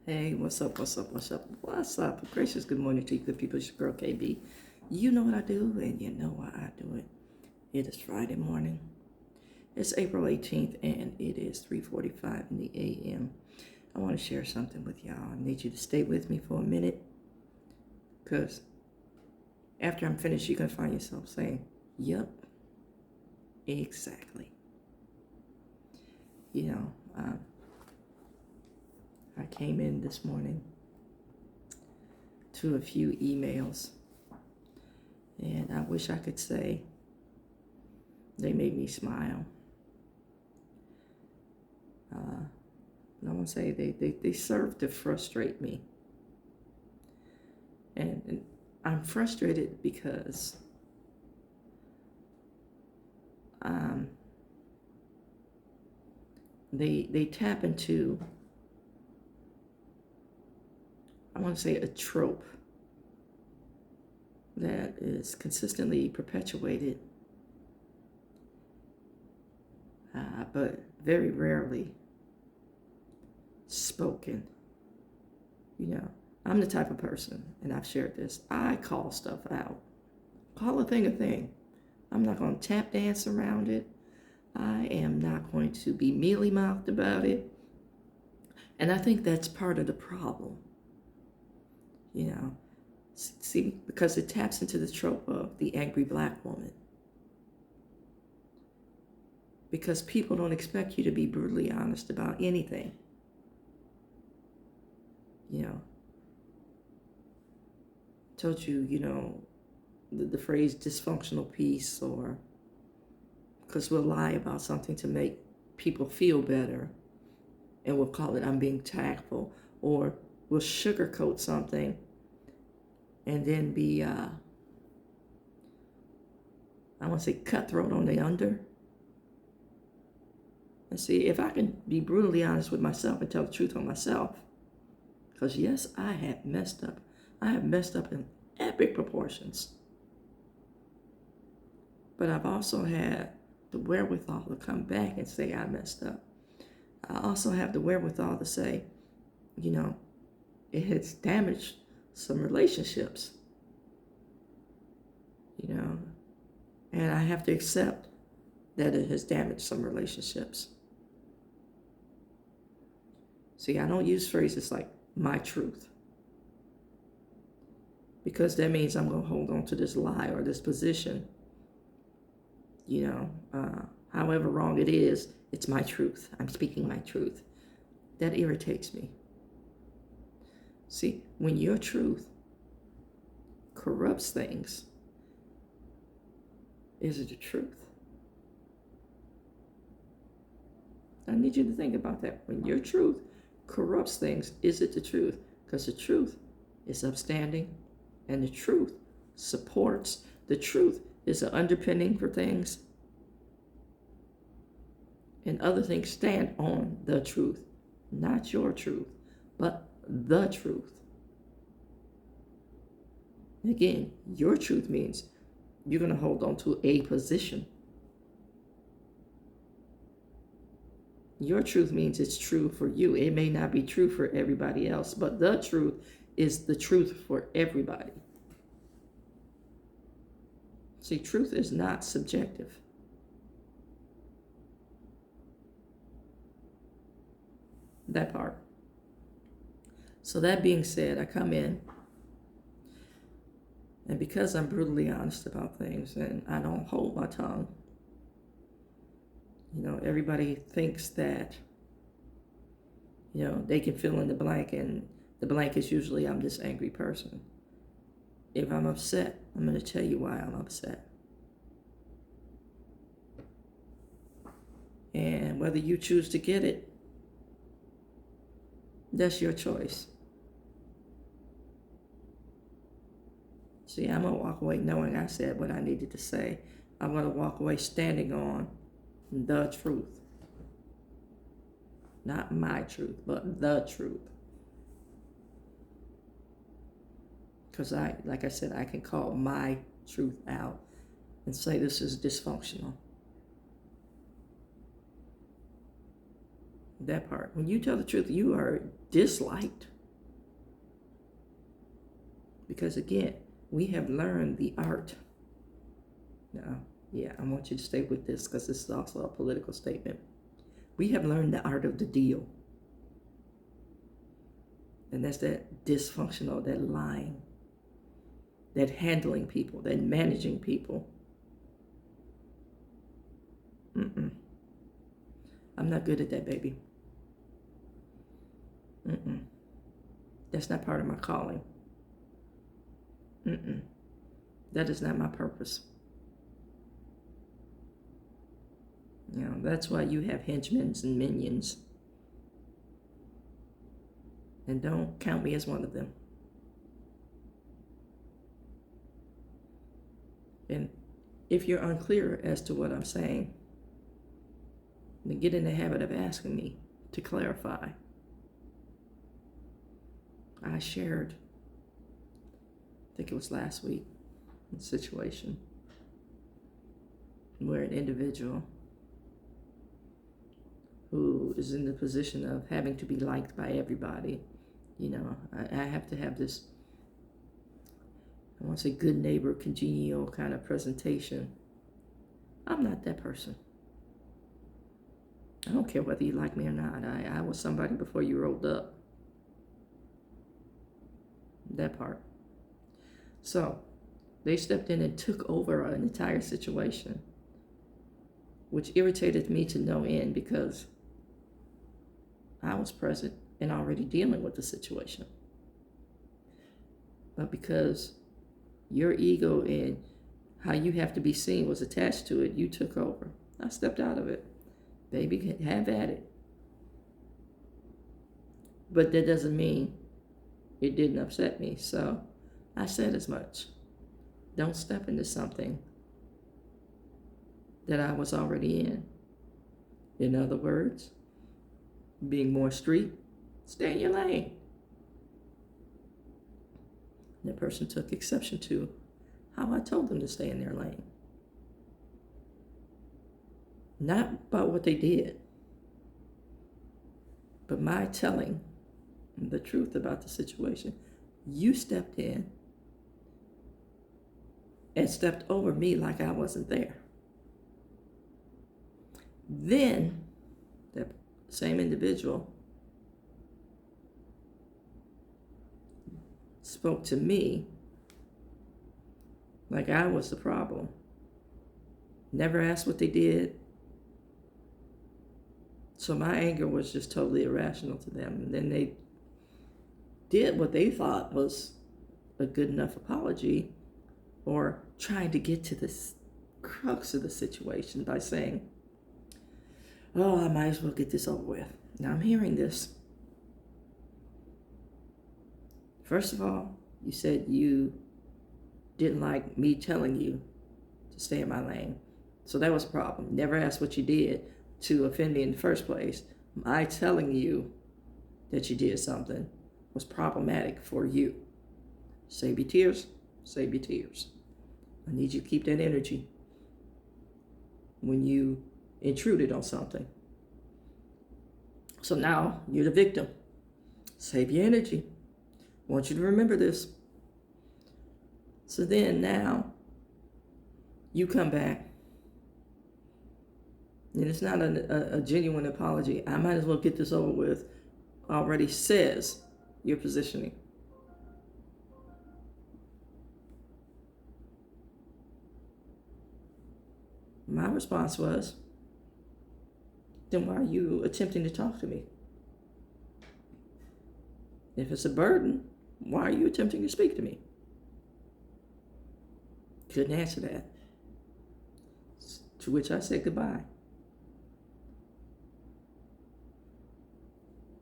Hey, what's up, what's up, what's up, what's up? Gracious good morning to you good people. It's your girl KB. You know what I do, and you know why I do it. It is Friday morning. It's April 18th, and it is 3:45 in the a.m. I want to share something with y'all. I need you to stay with me for a minute, because after I'm finished, you're going to find yourself saying, yep, exactly. You know, I came in this morning to a few emails, and I wish I could say they made me smile. I want to say they serve to frustrate me. And I'm frustrated because they tap into, I want to say, a trope that is consistently perpetuated, but very rarely spoken. You know, I'm the type of person, and I've shared this, I call stuff out. Call a thing a thing. I'm not going to tap dance around it. I am not going to be mealy-mouthed about it. And I think that's part of the problem. You know, see, because it taps into the trope of the angry black woman. Because people don't expect you to be brutally honest about anything. You know, told you, the phrase dysfunctional peace, or because we'll lie about something to make people feel better, and we'll call it I'm being tactful, or we'll sugarcoat something and then be, I want to say, cutthroat on the under. And see, if I can be brutally honest with myself and tell the truth on myself, because yes, I have messed up. I have messed up in epic proportions. But I've also had the wherewithal to come back and say I messed up. I also have the wherewithal to say, it has damaged some relationships. And I have to accept that it has damaged some relationships. See, I don't use phrases like my truth, because that means I'm going to hold on to this lie or this position. However wrong it is, it's my truth. I'm speaking my truth. That irritates me. See, when your truth corrupts things, is it the truth? I need you to think about that. When your truth corrupts things, is it the truth? Because the truth is upstanding, and the truth supports. The truth is an underpinning for things, and other things stand on the truth. Not your truth, but the truth. Again, your truth means you're going to hold on to a position. Your truth means it's true for you. It may not be true for everybody else, but the truth is the truth for everybody. See, truth is not subjective. That part. So that being said, I come in, and because I'm brutally honest about things and I don't hold my tongue, everybody thinks that, they can fill in the blank, and the blank is usually I'm this angry person. If I'm upset, I'm going to tell you why I'm upset. And whether you choose to get it, that's your choice. See, I'm going to walk away knowing I said what I needed to say. I'm going to walk away standing on the truth. Not my truth, but the truth. Because like I said, I can call my truth out and say this is dysfunctional. That part. When you tell the truth, you are disliked. Because again, we have learned the art. Now, yeah, I want you to stay with this because this is also a political statement. We have learned the art of the deal. And that's that dysfunctional, that lying, that handling people, that managing people. I'm not good at that, baby. That's not part of my calling. That is not my purpose. You know, that's why you have henchmen and minions. And don't count me as one of them. And if you're unclear as to what I'm saying, then get in the habit of asking me to clarify. I shared, I think it was last week, a situation where an individual who is in the position of having to be liked by everybody, you know, I have to have this, I want to say good neighbor, congenial kind of presentation. I'm not that person. I don't care whether you like me or not. I was somebody before you rolled up. That part. So they stepped in and took over an entire situation, which irritated me to no end because I was present and already dealing with the situation. But because your ego and how you have to be seen was attached to it, you took over. I stepped out of it. Baby, have at it. But that doesn't mean it didn't upset me. So I said as much. Don't step into something that I was already in. In other words, being more street, stay in your lane. That person took exception to how I told them to stay in their lane. Not about what they did, but my telling the truth about the situation. You stepped in and stepped over me like I wasn't there. Then that same individual spoke to me like I was the problem. Never asked what they did. So my anger was just totally irrational to them. And then they did what they thought was a good enough apology, or trying to get to the crux of the situation by saying, oh, I might as well get this over with. Now I'm hearing this. First of all, you said you didn't like me telling you to stay in my lane. So that was a problem. Never asked what you did to offend me in the first place. My telling you that you did something was problematic for you. Save your tears, save your tears. I need you to keep that energy when you intruded on something. So now you're the victim. Save your energy. I want you to remember this. So then now you come back. And it's not a genuine apology. I might as well get this over with. Already says your positioning. My response was, then why are you attempting to talk to me? If it's a burden, why are you attempting to speak to me? Couldn't answer that. To which I said goodbye.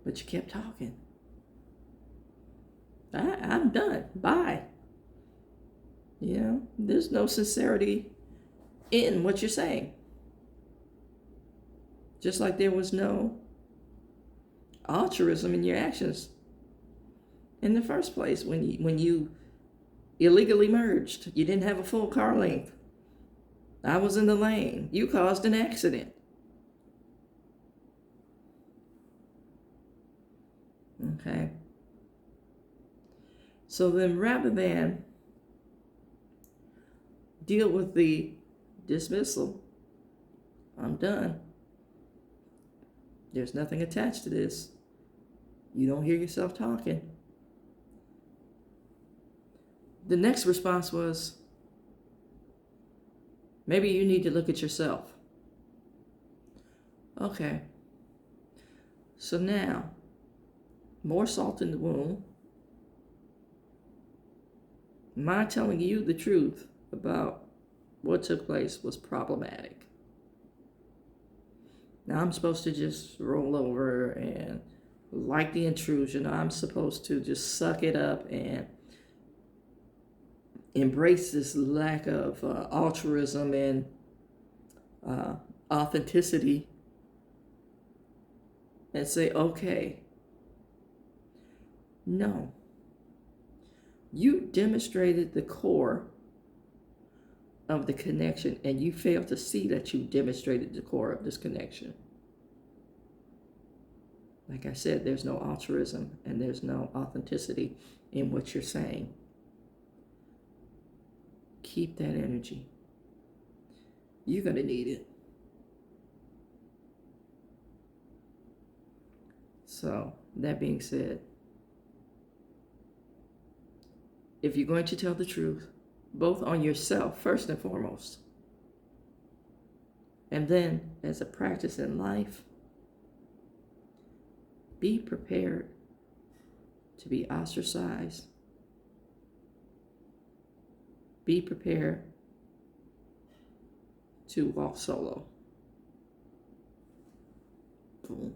But you kept talking. I'm done. Bye. You know, there's no sincerity in what you're saying. Just like there was no altruism in your actions in the first place when you illegally merged. You didn't have a full car length. I was in the lane. You caused an accident. Okay. So then, rather than deal with the dismissal, I'm done. There's nothing attached to this. You don't hear yourself talking. The next response was, maybe you need to look at yourself. Okay. So now, more salt in the wound. My telling you the truth about what took place was problematic. Now I'm supposed to just roll over and, like the intrusion, I'm supposed to just suck it up and embrace this lack of altruism and authenticity and say, okay, no. You demonstrated the core of the connection, and you failed to see that you demonstrated the core of this connection. Like I said, there's no altruism and there's no authenticity in what you're saying. Keep that energy. You're going to need it. So, that being said, if you're going to tell the truth, both on yourself, first and foremost, and then as a practice in life, be prepared to be ostracized. Be prepared to walk solo. Boom.